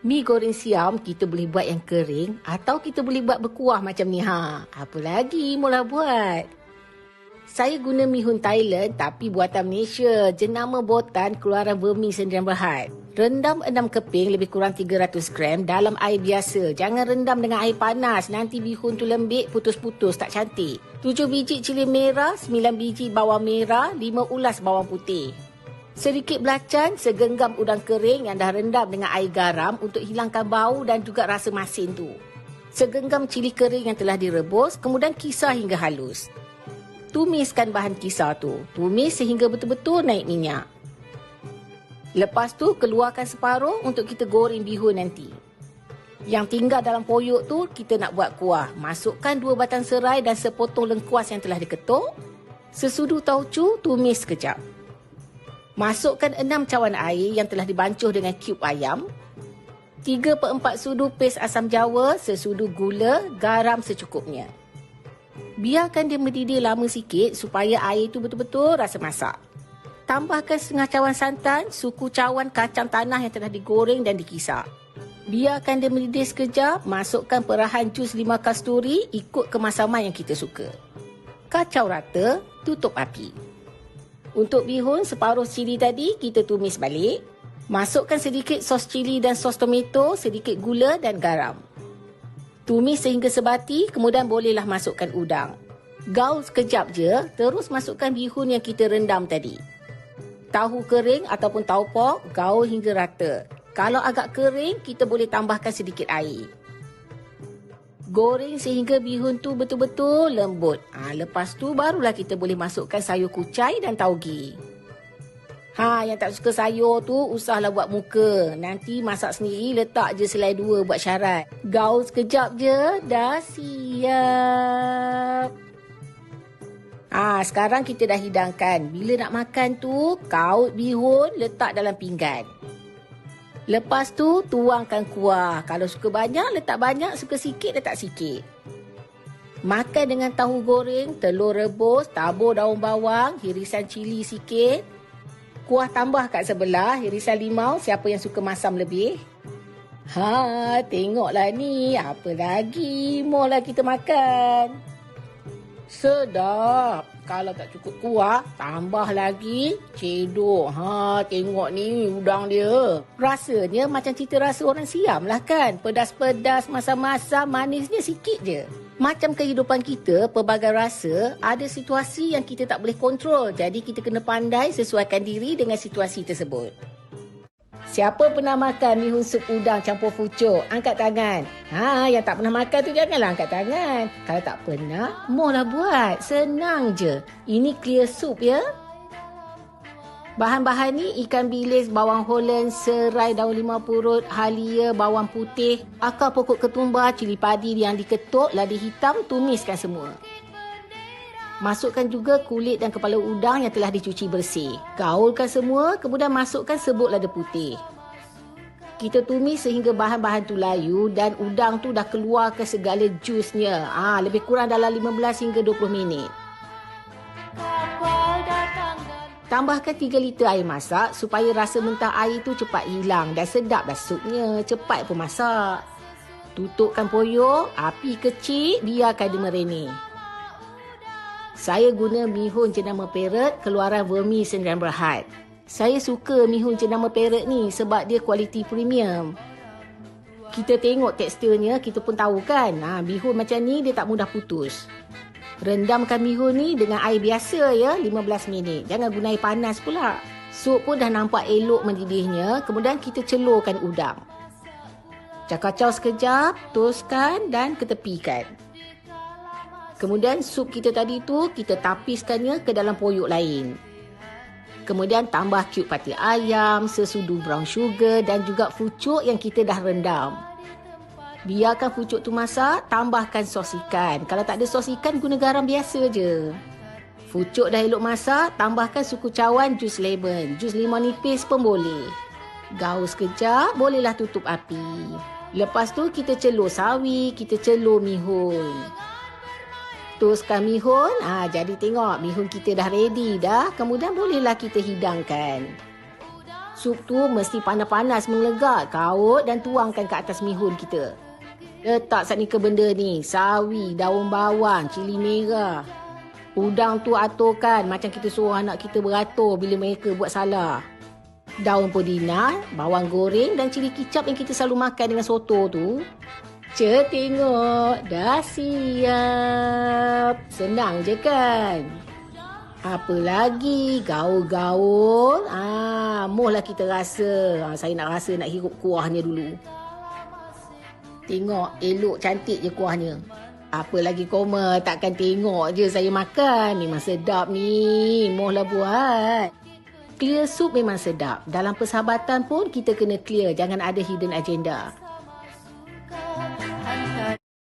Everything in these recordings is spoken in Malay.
Mi goreng siam kita boleh buat yang kering atau kita boleh buat berkuah macam ni. Apa lagi mula buat? Saya guna mihun Thailand tapi buatan Malaysia. Jenama Botan keluaran Vermi Sdn Bhd. Rendam 6 keping lebih kurang 300 gram dalam air biasa. Jangan rendam dengan air panas. Nanti bihun tu lembik, putus-putus, tak cantik. 7 biji cili merah, 9 biji bawang merah, 5 ulas bawang putih. Sedikit belacan, segenggam udang kering yang dah rendam dengan air garam untuk hilangkan bau dan juga rasa masin tu. Segenggam cili kering yang telah direbus, kemudian kisar hingga halus. Tumiskan bahan kisar tu. Tumis sehingga betul-betul naik minyak. Lepas tu, keluarkan separuh untuk kita goreng bihun nanti. Yang tinggal dalam poyok tu, kita nak buat kuah. Masukkan 2 batang serai dan sepotong lengkuas yang telah diketuk. Sesudu tauco, tumis sekejap. Masukkan 6 cawan air yang telah dibancuh dengan cube ayam. 3/4 sudu pes asam jawa, sesudu gula, garam secukupnya. Biarkan dia mendidih lama sikit supaya air itu betul-betul rasa masak. Tambahkan setengah cawan santan, suku cawan kacang tanah yang telah digoreng dan dikisar. Biarkan dia mendidih sekejap, masukkan perahan jus 5 kasturi ikut kemasaman yang kita suka. Kacau rata, tutup api. Untuk bihun, separuh cili tadi kita tumis balik. Masukkan sedikit sos cili dan sos tomato, sedikit gula dan garam. Tumis sehingga sebati, kemudian bolehlah masukkan udang. Gaul sekejap je, terus masukkan bihun yang kita rendam tadi. Tahu kering ataupun tahu pok, gaul hingga rata. Kalau agak kering, kita boleh tambahkan sedikit air. Goreng sehingga bihun tu betul-betul lembut. Lepas tu barulah kita boleh masukkan sayur kucai dan tauge. Yang tak suka sayur tu, usahlah buat muka. Nanti masak sendiri, letak je selai 2 buat syarat. Gaul sekejap je, dah siap. Sekarang kita dah hidangkan. Bila nak makan tu, kaut bihun, letak dalam pinggan. Lepas tu, tuangkan kuah. Kalau suka banyak, letak banyak. Suka sikit, letak sikit. Makan dengan tahu goreng, telur rebus, tabur daun bawang, hirisan cili sikit. Kuah tambah kat sebelah, hirisan limau, siapa yang suka masam lebih. Tengoklah ni. Apa lagi? Maulah kita makan. Sedap. Kalau tak cukup kuah, tambah lagi cedok. Tengok ni udang dia. Rasanya macam cita rasa orang Siam lah kan. Pedas-pedas, masam-masam, manisnya sikit je. Macam kehidupan kita, pelbagai rasa, ada situasi yang kita tak boleh kontrol. Jadi kita kena pandai sesuaikan diri dengan situasi tersebut. Siapa pernah makan mihun sup udang campur pucuk? Angkat tangan. Yang tak pernah makan tu janganlah angkat tangan. Kalau tak pernah, maulah buat. Senang je. Ini clear soup ya. Bahan-bahan ni ikan bilis, bawang Holland, serai daun limau purut, halia, bawang putih, akar pokok ketumbar, cili padi yang diketuk, lada hitam, tumiskan semua. Masukkan juga kulit dan kepala udang yang telah dicuci bersih. Gaulkan semua, kemudian masukkan serbuk lada putih. Kita tumis sehingga bahan-bahan tu layu dan udang tu dah keluar ke segala jusnya. Lebih kurang dalam 15 hingga 20 minit. Tambahkan 3 liter air masak supaya rasa mentah air tu cepat hilang dan sedaplah supnya. Cepat pun masak. Tutupkan poyok, api kecil, biarkan dia merenih. Saya guna mihun jenama Parrot keluaran Vermi Sdn Bhd. Saya suka mihun jenama Parrot ni sebab dia kualiti premium. Kita tengok teksturnya, kita pun tahu kan. Bihun macam ni dia tak mudah putus. Rendamkan mihun ni dengan air biasa ya, 15 minit. Jangan guna air panas pula. Sup pun dah nampak elok mendidihnya. Kemudian kita celurkan udang. Kacau sekejap, toskan dan ketepikan. Kemudian sup kita tadi tu, kita tapiskannya ke dalam poyok lain. Kemudian tambah cube pati ayam, sesudu brown sugar dan juga pucuk yang kita dah rendam. Biarkan pucuk tu masak, tambahkan sos ikan. Kalau tak ada sos ikan, guna garam biasa je. Pucuk dah elok masak, tambahkan suku cawan jus lemon. Jus limau nipis pun boleh. Gaul sekejap, bolehlah tutup api. Lepas tu kita celur sawi, kita celur mihun. Toskan mihun, jadi tengok mihun kita dah ready dah. Kemudian bolehlah kita hidangkan. Sup tu mesti panas-panas mengelegak. Kaut dan tuangkan ke atas mihun kita. Letak senika benda ni. Sawi, daun bawang, cili merah. Udang tu aturkan macam kita suruh anak kita beratur bila mereka buat salah. Daun pudina, bawang goreng dan cili kicap yang kita selalu makan dengan soto tu. Tengok, dah siap. Senang je kan? Apa lagi? Gaul-gaul. Mohlah kita rasa. Saya nak rasa nak hirup kuahnya dulu. Tengok, elok cantik je kuahnya. Apa lagi Koma? Takkan tengok je saya makan. Memang sedap ni. Mohlah buat. Clear soup memang sedap. Dalam persahabatan pun kita kena clear. Jangan ada hidden agenda.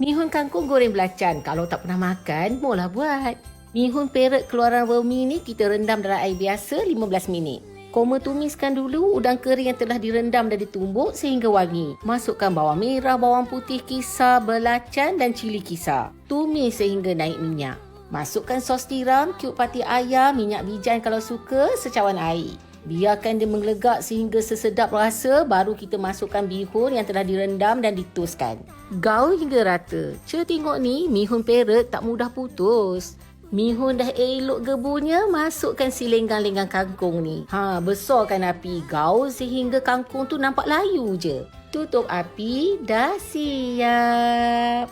Mihun kangkung goreng belacan. Kalau tak pernah makan, mohlah buat. Mihun perut keluaran Rumi ni kita rendam dalam air biasa 15 minit. Koma tumiskan dulu udang kering yang telah direndam dan ditumbuk sehingga wangi. Masukkan bawang merah, bawang putih kisar, belacan dan cili kisar. Tumis sehingga naik minyak. Masukkan sos tiram, cube pati ayam, minyak bijan kalau suka, secawan air. Biarkan dia menggelegak sehingga sesedap rasa, baru kita masukkan bihun yang telah direndam dan dituskan. Gaul hingga rata. Tengok ni, mihun perut tak mudah putus. Mihun dah elok gebunya, masukkan si lenggang-lenggang kangkung ni. Besarkan api, gaul sehingga kangkung tu nampak layu je. Tutup api, dah siap.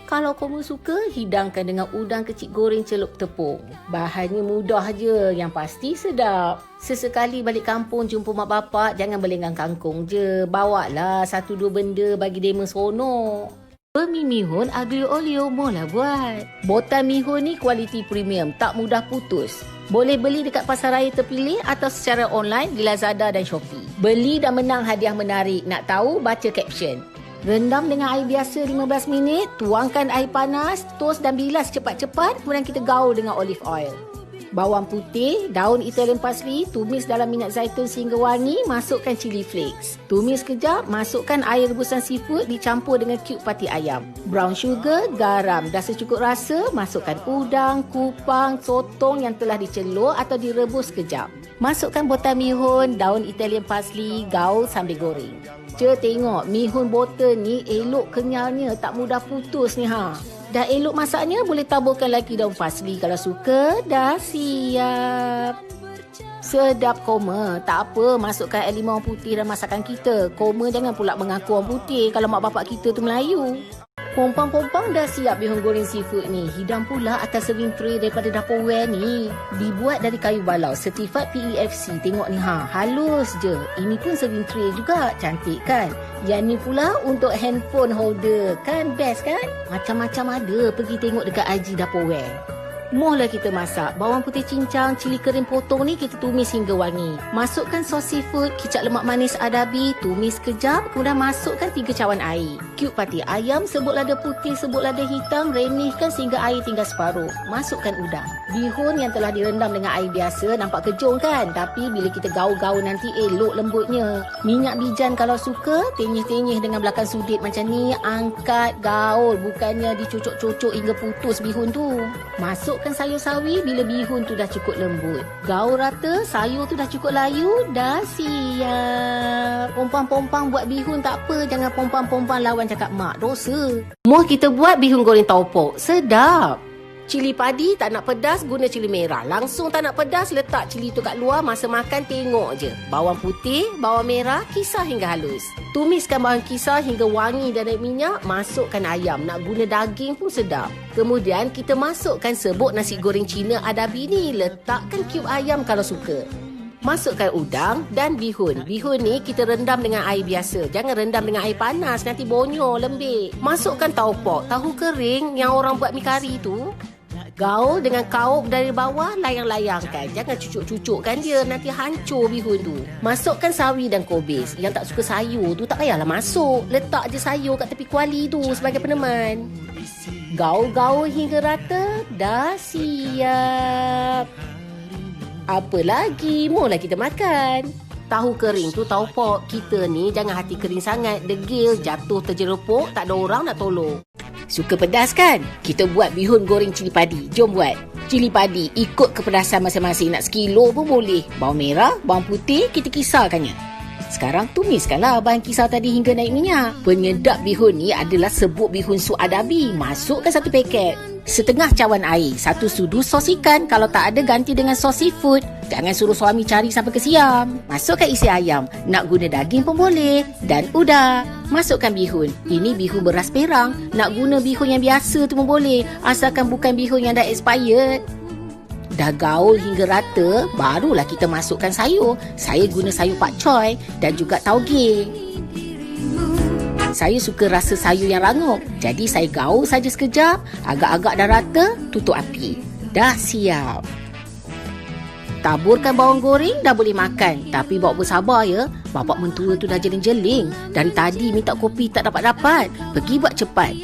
Kalau kamu suka, hidangkan dengan udang kecil goreng celup tepung. Bahannya mudah je, yang pasti sedap. Sesekali balik kampung jumpa mak bapak, jangan berlenggang kangkung je. Bawalah 1-2 benda bagi dema seronok. Mi mihun aglio olio mohlah buat. Botan mihun ni kualiti premium, tak mudah putus. Boleh beli dekat pasar raya terpilih atau secara online di Lazada dan Shopee. Beli dan menang hadiah menarik. Nak tahu? Baca caption. Rendam dengan air biasa 15 minit, tuangkan air panas, toast dan bilas cepat-cepat, kemudian kita gaul dengan olive oil. Bawang putih, daun Italian parsley, tumis dalam minyak zaitun sehingga wangi, masukkan chili flakes. Tumis kejap, masukkan air rebusan seafood dicampur dengan cube pati ayam. Brown sugar, garam, dah secukup rasa, masukkan udang, kupang, sotong yang telah dicelur atau direbus kejap. Masukkan botan mihun, daun Italian parsley, gaul sambil goreng. Tengok, mihun botol ni elok kenyalnya, tak mudah putus ni Dah elok masaknya, boleh taburkan lagi daun parsley kalau suka. Dah siap. Sedap Koma. Tak apa, masukkan air limau putih dalam masakan kita. Koma jangan pula mengaku orang putih kalau mak bapak kita tu Melayu. Pompang-pompang dah siap bihun goreng seafood ni. Hidang pula atas serving tray daripada Tupperware ni. Dibuat dari kayu balau, certified PEFC. Tengok ni halus je. Ini pun serving tray juga. Cantik kan? Yang ni pula untuk handphone holder. Kan best kan? Macam-macam ada. Pergi tengok dekat IG Tupperware. Mohlah kita masak. Bawang putih cincang, cili kering potong ni kita tumis hingga wangi. Masukkan sos seafood, kicap lemak manis adabi, tumis kejap, kemudian masukkan 3 cawan air. Cube pati ayam, sebut lada putih, sebut lada hitam, remihkan sehingga air tinggal separuh. Masukkan udang. Bihun yang telah direndam dengan air biasa nampak kejong kan? Tapi bila kita gaul-gaul nanti elok lembutnya. Minyak bijan kalau suka, tenyih-tenyih dengan belakang sudut macam ni, angkat, gaul. Bukannya dicucuk-cucuk hingga putus bihun tu. Masukkan sayur sawi bila bihun tu dah cukup lembut. Gaul rata, sayur tu dah cukup layu, dah siap. Pompang-pompang buat bihun tak apa, jangan pompang-pompang lawan cakap mak, dosa. Moh kita buat bihun goreng taupok, sedap. Cili padi tak nak pedas, guna cili merah. Langsung tak nak pedas, letak cili tu kat luar, masa makan tengok je. Bawang putih, bawang merah, kisar hingga halus. Tumiskan bawang kisar hingga wangi dan naik minyak, masukkan ayam. Nak guna daging pun sedap. Kemudian kita masukkan serbuk nasi goreng Cina adabi ni. Letakkan cube ayam kalau suka. Masukkan udang dan bihun. Bihun ni kita rendam dengan air biasa. Jangan rendam dengan air panas, nanti bonyol, lembik. Masukkan taupok, tahu kering yang orang buat mi kari tu. Gaul dengan kaup dari bawah, layang-layangkan. Jangan cucuk-cucukkan dia, nanti hancur bihun tu. Masukkan sawi dan kobis. Yang tak suka sayur tu tak payahlah masuk. Letak je sayur kat tepi kuali tu sebagai peneman. Gaul-gaul hingga rata, dah siap. Apa lagi? Mohlah kita makan. Tahu kering tu taupok. Kita ni jangan hati kering sangat. Degil, jatuh terjerupuk, tak ada orang nak tolong. Suka pedas kan? Kita buat bihun goreng cili padi. Jom buat. Cili padi ikut kepedasan masing-masing. Nak sekilo pun boleh. Bawang merah, bawang putih kita kisarkannya. Sekarang tumiskanlah bahan kisar tadi hingga naik minyak. Penyedap bihun ni adalah serbuk bihun Su Adabi. Masukkan 1 paket. Setengah cawan air, 1 sudu sos ikan. Kalau tak ada, ganti dengan sos seafood. Jangan suruh suami cari sampai kesiam. Masukkan isi ayam. Nak guna daging pun boleh. Dan udah. Masukkan bihun. Ini bihun beras perang. Nak guna bihun yang biasa tu pun boleh. Asalkan bukan bihun yang dah expired. Dah gaul hingga rata, barulah kita masukkan sayur. Saya guna sayur pak choy dan juga tauge. Saya suka rasa sayur yang rangup. Jadi saya gaul saja sekejap. Agak-agak dah rata, tutup api. Dah siap. Taburkan bawang goreng, dah boleh makan. Tapi bawa bersabar ya. Bapak mentua tu dah jeling-jeling. Dari tadi minta kopi tak dapat-dapat. Pergi buat cepat.